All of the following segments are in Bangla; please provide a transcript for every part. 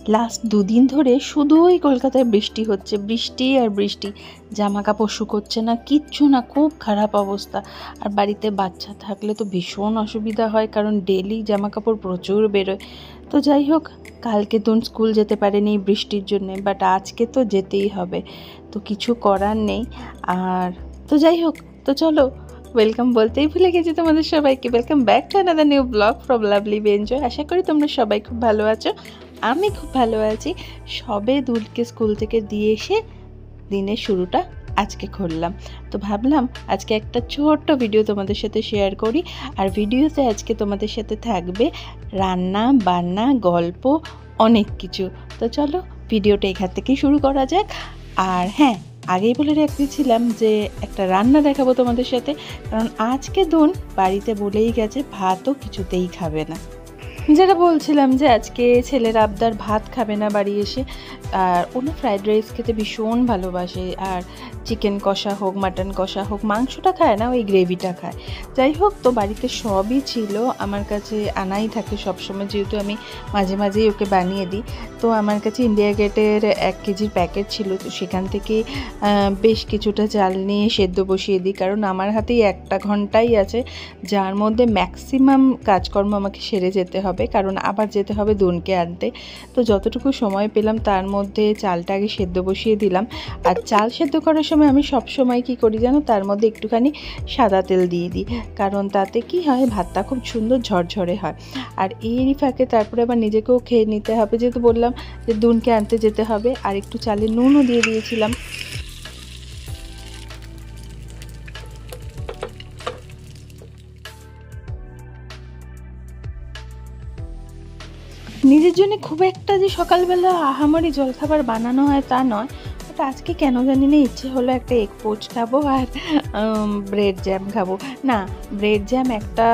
লাস্ট দুদিন ধরে শুধুই কলকাতায় বৃষ্টি হচ্ছে, বৃষ্টি আর বৃষ্টি। জামা কাপড় শুকোচ্ছে না, কিচ্ছু না, খুব খারাপ অবস্থা। আর বাড়িতে বাচ্চা থাকলে তো ভীষণ অসুবিধা হয়, কারণ ডেলি জামা কাপড় প্রচুর বেরোয়। তো যাই হোক, কালকে তো স্কুল যেতে পারেনি বৃষ্টির জন্যে, বাট আজকে তো যেতেই হবে, তো কিছু করার নেই। আর তো যাই হোক, তো চলো, ওয়েলকাম বলতেই ভুলে গেছি তোমাদের সবাইকে। Welcome back to another new blog from lovely বেঞ্জয়। আশা করি তোমরা সবাই খুব ভালো আছো, আমি খুব ভালো আছি। সবে দুলকে স্কুল থেকে দিয়ে এসে দিনের শুরুটা আজকে করলাম। তো ভাবলাম আজকে একটা ছোট্ট ভিডিও তোমাদের সাথে শেয়ার করি। আর ভিডিওতে আজকে তোমাদের সাথে থাকবে রান্না বান্না, গল্প, অনেক কিছু। তো চলো ভিডিওটা এখান থেকেই শুরু করা যাক। আর হ্যাঁ, আগেই বলে রেখেছিলাম যে একটা রান্না দেখাবো তোমাদের সাথে, কারণ আজকে দুন বাড়িতে বলেই গেছে ভাতও কিছুতেই খাবে না। যেটা বলছিলাম যে আজকে ছেলের আবদার, ভাত খাবে না বাড়ি এসে। আর উনি ফ্রাইড রাইস খেতে ভীষণ ভালোবাসে, আর চিকেন কষা হোক, মাটন কষা হোক, মাংসটা খায় না, ওই গ্রেভিটা খায়। যাই হোক, তো বাড়িতে সবই ছিল, আমার কাছে আনাই থাকে সবসময়, যেহেতু আমি মাঝে মাঝেই ওকে বানিয়ে দিই। তো আমার কাছে ইন্ডিয়া গেটের 1 কেজির প্যাকেট ছিল, তো সেখান থেকে বেশ কিছুটা চাল নিয়ে সেদ্ধ বসিয়ে দিই, কারণ আমার হাতেই 1 ঘন্টাই আছে, যার মধ্যে ম্যাক্সিমাম কাজকর্ম আমাকে সেরে যেতে হবে, কারণ আবার যেতে হবে দুনকে আনতে। তো যতটুকু সময় পেলাম তার মধ্যে চালটা আগে সেদ্ধ বসিয়ে দিলাম। আর চাল সেদ্ধ করার সময় আমি সব সময় কী করি জানো, তার মধ্যে একটুখানি সাদা তেল দিয়ে দিই, কারণ তাতে কি হয়, ভাতটা খুব সুন্দর ঝরঝরে হয়। আর এরই ফাঁকে তারপরে আবার নিজেকেও খেয়ে নিতে হবে, যেহেতু বললাম যে দুনকে আনতে যেতে হবে। আর একটু চালে নুনও দিয়ে দিয়েছিলাম। নিজের জন্য খুব একটা যে সকালবেলা আহামরি জলখাবার বানানো হয় তা নয়, বাট আজকে কেন জানি না ইচ্ছে হলো একটা এগ পোচ খাবো আর ব্রেড জ্যাম খাবো। না, ব্রেড জ্যাম একটা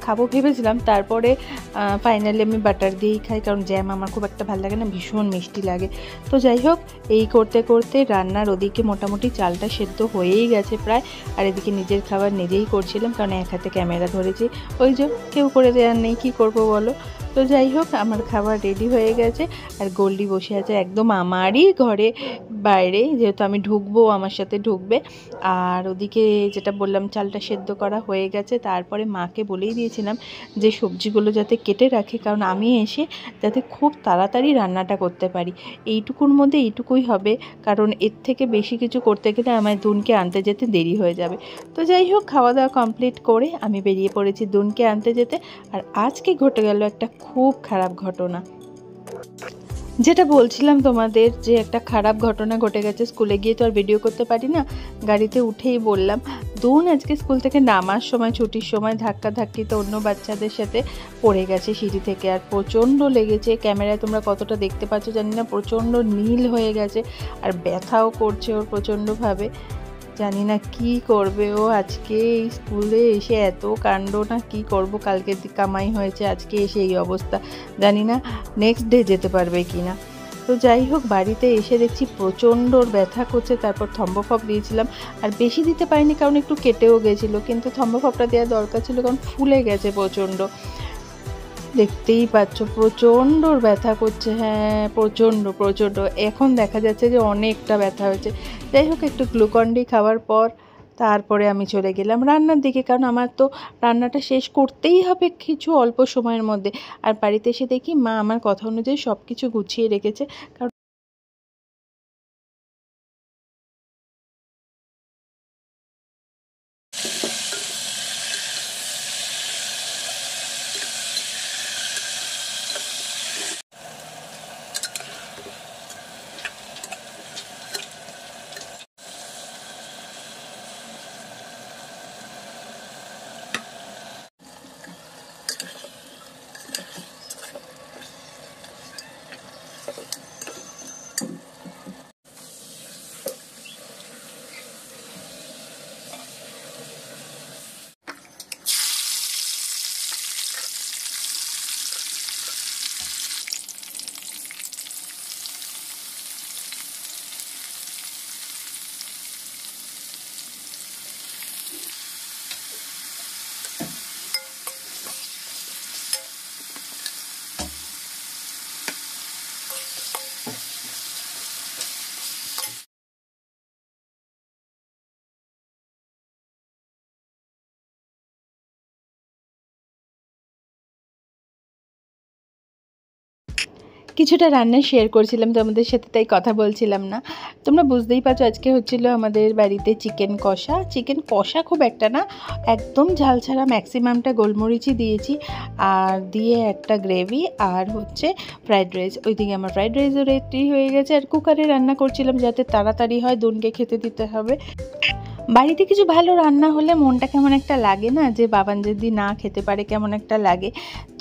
খাবো ভেবেছিলাম, তারপরে ফাইনালি আমি বাটার দিয়েই খাই, কারণ জ্যাম আমার খুব একটা ভালো লাগে না, ভীষণ মিষ্টি লাগে। তো যাই হোক, এই করতে করতে রান্নার ওদিকে মোটামুটি চালটা সেদ্ধ হয়েই গেছে প্রায়। আর এদিকে নিজের খাবার নিজেই করছিলাম, কারণ এক হাতে ক্যামেরা ধরেছি, ওই যে কেউ করে দেওয়ার নেই, কী করবো বলো। তো যাই হোক, আমার খাবার রেডি হয়ে গেছে। আর গোল্ডি বসে আছে একদম আমারই ঘরে বাইরে, যেহেতু আমি ঢুকবো, আমার সাথে ঢুকবে। আর ওদিকে যেটা বললাম, চালটা সেদ্ধ করা হয়ে গেছে। তারপরে মাকে বলেই দিয়েছিলাম যে সবজিগুলো যাতে কেটে রাখে, কারণ আমি এসে যাতে খুব তাড়াতাড়ি রান্নাটা করতে পারি। এইটুকুর মধ্যে এইটুকুই হবে, কারণ এর থেকে বেশি কিছু করতে গেলে আমার দুনকে আনতে যেতে দেরি হয়ে যাবে। তো যাই হোক, খাওয়া দাওয়া কমপ্লিট করে আমি বেরিয়ে পড়েছি দুনকে আনতে যেতে। আর আজকে ঘটে গেল একটা খুব খারাপ ঘটনা। যেটা বলছিলাম তোমাদের, যে একটা খারাপ ঘটনা ঘটে গেছে, স্কুলে গিয়ে তো আর ভিডিও করতে পারি না, গাড়িতে উঠেই বললাম। দুন আজকে স্কুল থেকে নামার সময়, ছুটির সময় ধাক্কাধাক্কিতে অন্য বাচ্চাদের সাথে পড়ে গেছে সিঁড়ি থেকে, আর প্রচণ্ড লেগেছে। ক্যামেরায় তোমরা কতটা দেখতে পাচ্ছ জানি না, প্রচণ্ড নীল হয়ে গেছে, আর ব্যথাও করছে ওর প্রচণ্ডভাবে। জানি না কি করবে ও আজকে, এই স্কুলে এসে এত কাণ্ড, না কি করব, কালকে কামাই হয়েছে, আজকে এসে এই অবস্থা, জানি না নেক্সট ডে যেতে পারবে কি না। তো যাই হোক, বাড়িতে এসে দেখছি প্রচণ্ড ব্যথা করছে। তারপর থম্বফপ দিয়েছিলাম, আর বেশি দিতে পারিনি কারণ একটু কেটেও গেছিলো, কিন্তু থম্বফপটা দেওয়া দরকার ছিল, কারণ ফুলে গেছে প্রচণ্ড। দেখতেই পাচ্ছ প্রচণ্ড ব্যথা করছে, হ্যাঁ প্রচণ্ড প্রচণ্ড। এখন দেখা যাচ্ছে যে অনেকটা ব্যথা হয়েছে। যাই হোক, একটু গ্লুকন-ডি খাওয়ার পর তারপরে আমি চলে গেলাম রান্নার দিকে, কারণ আমার তো রান্নাটা শেষ করতেই হবে কিছু অল্প সময়ের মধ্যে। আর বাড়িতে এসে দেখি মা আমার কথা অনুযায়ী সব কিছু গুছিয়ে রেখেছে, কারণ কিছুটা রান্না শেয়ার করছিলাম তোমাদের সাথে, তাই কথা বলছিলাম না। তোমরা বুঝতেই পারছো আজকে হচ্ছিল আমাদের বাড়িতে চিকেন কষা খুব একটা না, একদম ঝাল ছাড়া, ম্যাক্সিমামটা গোলমরিচই দিয়েছি, আর দিয়ে একটা গ্রেভি, আর হচ্ছে ফ্রাইড রাইস। ওইদিকে আমার ফ্রাইড রাইসও রেডি হয়ে গেছে, আর কুকারে রান্না করছিলাম যাতে তাড়াতাড়ি হয়, দুনকে খেতে দিতে হবে। বাড়িতে কিছু ভালো রান্না হলে মনটা কেমন একটা লাগে না, যে বাবান যদি না খেতে পারে কেমন একটা লাগে।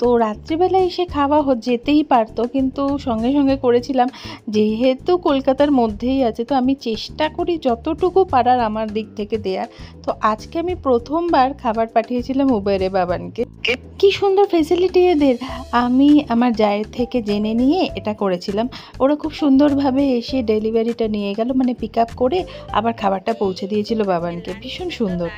তো রাত্রিবেলা এসে খাওয়া যেতেই পারতো, কিন্তু সঙ্গে সঙ্গে করেছিলাম, যেহেতু কলকাতার মধ্যেই আছে, তো আমি চেষ্টা করি যতটুকু পারার আমার দিক থেকে দেয়ার। তো আজকে আমি প্রথমবার খাবার পাঠিয়েছিলাম উবেরে বাবানকে। কি সুন্দর ফেসিলিটি এদের, আমি আমার জায়ের থেকে জেনে নিয়ে এটা করেছিলাম। ওরা খুব সুন্দরভাবে এসে ডেলিভারিটা নিয়ে গেল, মানে পিক আপ করে আবার খাবারটা পৌঁছে দিয়েছিল বাবানকে, ভীষণ সুন্দর।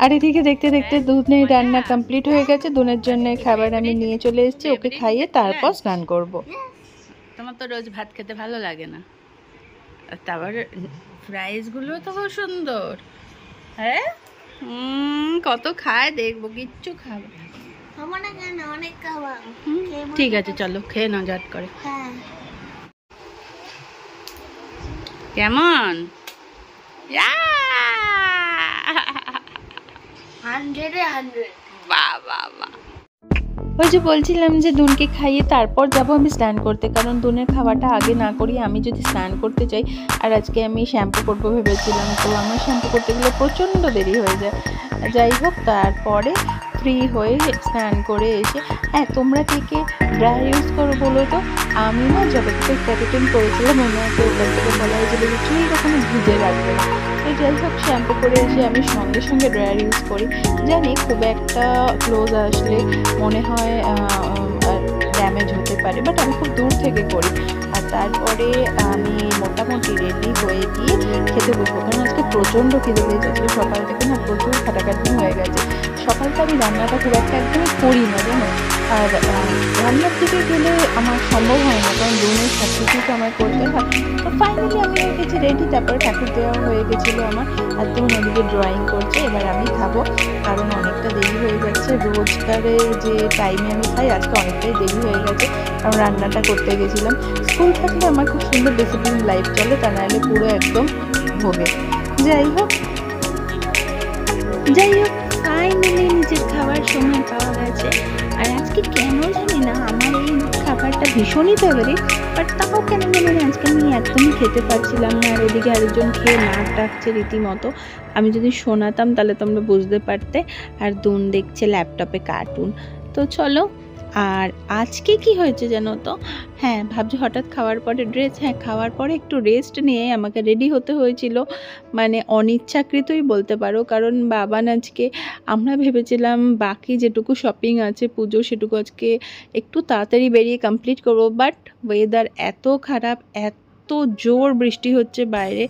আর এদিকে দেখতে দেখতে দুধের রান্না কমপ্লিট হয়ে গেছে, দুনের জন্য খাবার আমি নিয়ে চলে এসেছি, ওকে খাইয়ে তারপর স্নান করব। তোমার তো রোজ ভাত খেতে ভালো লাগে না, আর তারপর ফ্রাইসগুলো তো খুব সুন্দর। হ্যাঁ, কত খায় দেখবো, কিচ্ছু খাবে অনেক খাবার। ঠিক আছে, চলো খেয়ে নাও ঝট করে। কেমন? ওই যে বলছিলাম যে দুনকে খাইয়ে তারপর যাবো আমি স্নান করতে, কারণ দুনের খাওয়াটা আগে না করিয়ে আমি যদি স্নান করতে চাই, আর আজকে আমি শ্যাম্পু করবো ভেবেছিলাম, তো আমার শ্যাম্পু করতে গেলে প্রচণ্ড দেরি হয়ে যায়। যাই হোক, তারপরে ফ্রি হয়ে স্নান করে এসে, হ্যাঁ তোমরা কে ড্রাই ইউজ করো বলো তো। আমি না যবে থেকে ক্যাপিটেন করেছিলাম, ওনাকে ওখান থেকে বলা হয়েছিল যে চুল কখনো ভিজে রাখবে না। তো যাই হোক, শ্যাম্পু করে এসে আমি সঙ্গে সঙ্গে ড্রায়ার ইউজ করি। জানি খুব একটা ক্লোজ আসলে মনে হয় ড্যামেজ হতে পারে, বাট আমি খুব দূর থেকে করি। আর তারপরে আমি মোটামুটি রেডি হয়ে গিয়ে খেতে বসবো, কারণ আজকে প্রচণ্ড খিদে পেয়ে যাচ্ছে, সকাল থেকে না প্রচুর খাটাখাটনি হয়ে গেছে। সকালটা আমি রান্নাটা খুব একটা একদমই করি না জানো, আর রান্নার দিকে গেলে আমার সম্ভব হয় না, কারণ দুনের সব কিছু তো আমার করতে হয়। তো ফাইনালি আমি হয়ে গেছি রেডি, তারপরে ঠাকুর দেওয়া হয়ে গেছিলো আমার, আর তখন ওদিকে ড্রয়িং করছে। এবার আমি খাবো, কারণ অনেকটা দেরি হয়ে যাচ্ছে, রোজকারের যে টাইমে আমি খাই আজকে অনেকটাই দেরি হয়ে গেছে, কারণ রান্নাটা করতে গেছিলাম। স্কুল থাকলে আমার খুব সুন্দর ডিসিপ্লিন লাইফ চলে, তা নাহলে পুরো একদম ভোগে। যাই হোক ফাইনালি নিজের খাবার সময় পাওয়া গেছে। আর আজকে কেন জানি না আমার এই খাবারটা ভীষণই ফেভারিট, বাট তাও কেন জানি না আজকে আমি একদমই খেতে পারছিলাম না। আর ওদিকে আরেকজন খেয়ে নাক ডাকছে রীতিমতো, আমি যদি শোনাতাম তাহলে তোমরা বুঝতে পারতে। আর দুন দেখছে ল্যাপটপে কার্টুন। তো চলো, আর আজকে কি হয়েছে জানো তো, হ্যাঁ ভাবছি হঠাৎ খাওয়ার পরে খাওয়ার পরে একটু রেস্ট নিয়ে আমাকে রেডি হতে হয়েছিল, মানে অনিচ্ছাকৃতই বলতে পারো, কারণ বাবান আজকে, আমরা ভেবেছিলাম বাকি যেটুকু শপিং আছে পুজো সেটুকু আজকে একটু তাড়াতাড়ি বেরিয়ে কমপ্লিট করবো, বাট ওয়েদার এত খারাপ, এত জোর বৃষ্টি হচ্ছে বাইরে,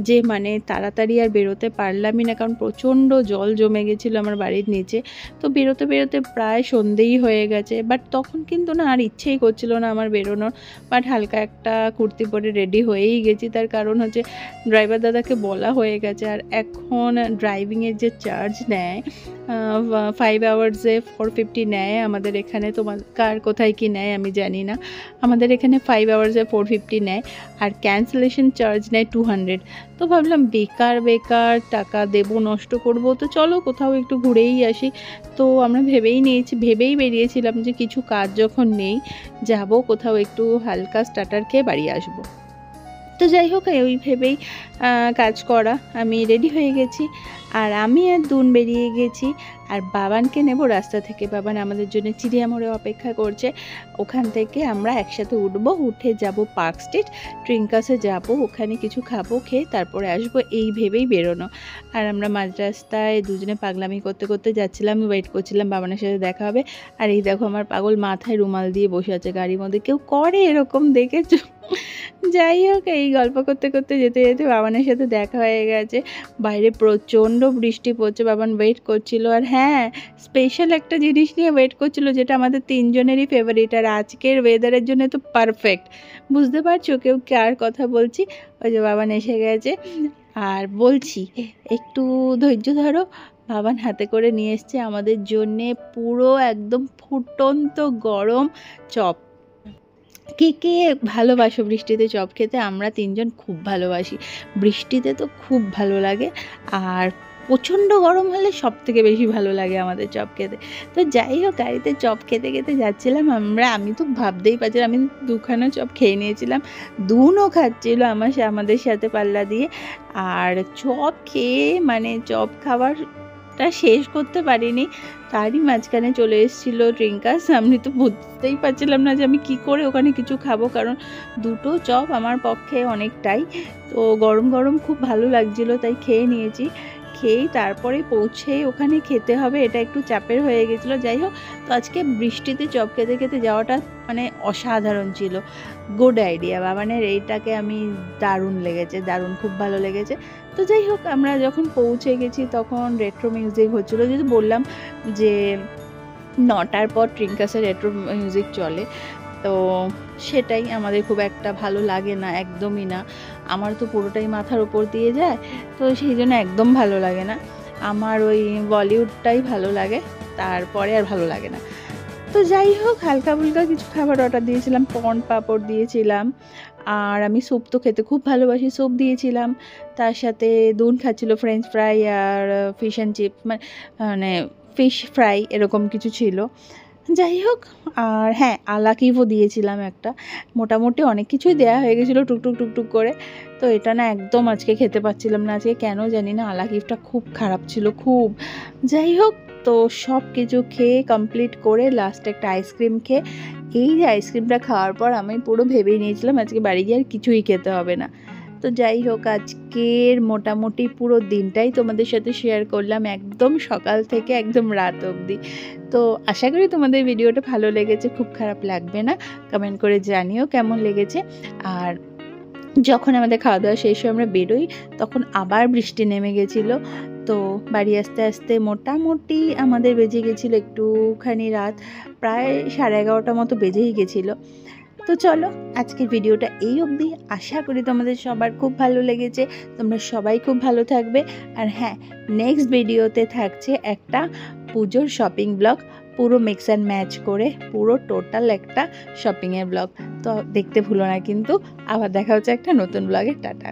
যে মানে তাড়াতাড়ি আর বেরোতে পারলামই না, কারণ প্রচণ্ড জল জমে গেছিলো আমার বাড়ির নিচে। তো বেরোতে বেরোতে প্রায় সন্ধেই হয়ে গেছে, বাট তখন কিন্তু না আর ইচ্ছেই করছিল না আমার বেরোনোর, বাট হালকা একটা কুর্তি পরে রেডি হয়েই গেছি। তার কারণ হচ্ছে ড্রাইভার দাদাকে বলা হয়ে গেছে, আর এখন ড্রাইভিংয়ের যে চার্জ নেয় 5 আওয়ার্সে 450 নেয় আমাদের এখানে, তোমার কার কোথায় কি নেয় আমি জানি না, আমাদের এখানে 5 আওয়ার্সে 450 নেয়, আর ক্যান্সেলেশন চার্জ নেয় 200। তো ভাবলাম বেকার টাকা দেবো, নষ্ট করব, তো চলো কোথাও একটু ঘুরেই আসি। তো আমরা ভেবেই বেরিয়েছিলাম যে কিছু কাজ যখন নেই, যাব কোথাও একটু হালকা স্টার্টার খেয়ে বাড়ি আসবো। তো যাই হোক, ওই ভেবেই কাজ করা, আমি রেডি হয়ে গেছি, আর আমি আর দুন বেরিয়ে গেছি। আর বাবানকে নেব রাস্তা থেকে, বাবান আমাদের জন্য চিড়িয়ামোড়ে অপেক্ষা করছে, ওখান থেকে আমরা একসাথে উঠবো, উঠে যাব পার্ক স্ট্রিট, ট্রিঙ্কাসে যাব, ওখানে কিছু খাবো, খেয়ে তারপরে আসবো, এই ভেবেই বেরোনো। আর আমরা মাঝ রাস্তায় দুজনে পাগলামি করতে করতে যাচ্ছিলাম, ওয়েট করছিলাম বাবানের সাথে দেখা হবে। আর এই দেখো আমার পাগল মাথায় রুমাল দিয়ে বসে আছে গাড়ির মধ্যে, কেউ করে এরকম দেখেছো? যাই হোক, এই গল্প করতে করতে যেতে যেতে বাবানের সাথে দেখা হয়ে গেছে, বাইরে প্রচণ্ড বৃষ্টি পড়ছে, বাবান ওয়েট করছিল, আর হ্যাঁ স্পেশাল একটা জিনিস নিয়ে ওয়েট করছিল যেটা আমাদের তিনজনেরই ফেভারিট, আর আজকের ওয়েদারের জন্য তো পারফেক্ট। বুঝতে পারছো কেউ কার কথা বলছি? ওই যে বাবান এসে গেছে, আর বলছি একটু ধৈর্য ধরো, বাবান হাতে করে নিয়ে এসছে আমাদের জন্যে পুরো একদম ফুটন্ত গরম চপ। কে কে ভালোবাসো বৃষ্টিতে চপ খেতে? আমরা তিনজন খুব ভালোবাসি, বৃষ্টিতে তো খুব ভালো লাগে। আর প্রচণ্ড গরম হলে সব থেকে বেশি ভালো লাগে আমাদের চপ খেতে। তো যাই হোক, গাড়িতে চপ খেতে খেতে যাচ্ছিলাম আমি তো ভাবতেই পারছিলাম, আমি দুখানা চপ খেয়ে নিয়েছিলাম, দুনও খাচ্ছিল আমাদের সাথে পাল্লা দিয়ে। আর চপ খেয়ে মানে চপ খাবারটা শেষ করতে পারিনি, তারই মাঝখানে চলে এসেছিলো ট্রিঙ্কাস। আমি তো বুঝতেই পারছিলাম না যে আমি কি করে ওখানে কিছু খাবো, কারণ দুটো চপ আমার পক্ষে অনেকটাই। তো গরম গরম খুব ভালো লাগছিলো, তাই খেয়ে নিয়েছি। খেয়েই তারপরে পৌঁছে ওখানে খেতে হবে, এটা একটু চাপের হয়ে গেছিলো। যাই হোক, তো আজকে বৃষ্টিতে চপ খেতে খেতে যাওয়াটা মানে অসাধারণ ছিল, গুড আইডিয়া। বাবানের এইটাকে আমি দারুণ লেগেছে, দারুণ খুব ভালো লেগেছে। তো যাই হোক, আমরা যখন পৌঁছে গেছি তখন রেট্রো মিউজিক হচ্ছিলো, যেহেতু বললাম যে 9টার পর ট্রিঙ্কাসের রেট্রো মিউজিক চলে, তো সেটাই আমাদের খুব একটা ভালো লাগে না, একদমই না। আমার তো পুরোটাই মাথার ওপর দিয়ে যায়, তো সেই জন্য একদম ভালো লাগে না। আমার ওই বলিউডটাই ভালো লাগে, তারপরে আর ভালো লাগে না। তো যাই হোক, হালকা ফুলকা কিছু খাবার অর্ডার দিয়েছিলাম, কর্ন পাঁপড় দিয়েছিলাম, আর আমি স্যুপ তো খেতে খুব ভালোবাসি, স্যুপ দিয়েছিলাম। তার সাথে দুন খাচ্ছিল ফ্রেঞ্চ ফ্রাই আর ফিশ অ্যান্ড চিপ, মানে ফিশ ফ্রাই এরকম কিছু ছিল। যাই হোক, আর হ্যাঁ, আলাকিভও দিয়েছিলাম একটা। মোটামুটি অনেক কিছুই দেওয়া হয়ে গেছিলো টুকটুক টুকটুক করে। তো এটা না একদম আজকে খেতে পাচ্ছিলাম না, আজকে কেন জানি না আলাকিভটা খুব খারাপ ছিল, খুব। যাই হোক, তো সব কিছু খেয়ে কমপ্লিট করে লাস্টে একটা আইসক্রিম খেয়ে, এই যে আইসক্রিমটা খাওয়ার পর আমি পুরো ভেবেই নিয়েছিলাম আজকে বাড়ি গিয়ে আর কিছুই খেতে হবে না। তো যাই হোক, আজকের মোটামুটি পুরো দিনটাই তোমাদের সাথে শেয়ার করলাম, একদম সকাল থেকে একদম রাত অবধি। তো আশা করি তোমাদের ভিডিওটা ভালো লেগেছে, খুব খারাপ লাগবে না। কমেন্ট করে জানিও কেমন লেগেছে। আর যখন আমাদের খাওয়া দাওয়া শেষ হয়ে আমরা বেরোই, তখন আবার বৃষ্টি নেমে গেছিলো। তো বাড়ি আসতে আসতে মোটামুটি আমাদের বেজে গেছিলো একটুখানি রাত, প্রায় 11:30 মতো বেজেই গেছিলো। তো চলো, আজকের ভিডিওটা এই অবধি। আশা করি তোমাদের সবার খুব ভালো লেগেছে, তোমরা সবাই খুব ভালো থাকবে। আর হ্যাঁ, নেক্সট ভিডিওতে থাকছে একটা পুজোর শপিং ব্লগ, পুরো মিক্স অ্যান্ড ম্যাচ করে, পুরো টোটাল একটা শপিংয়ের ব্লগ। তো দেখতে ভুলো না কিন্তু। আবার দেখা হচ্ছে একটা নতুন ব্লগে। টাটা।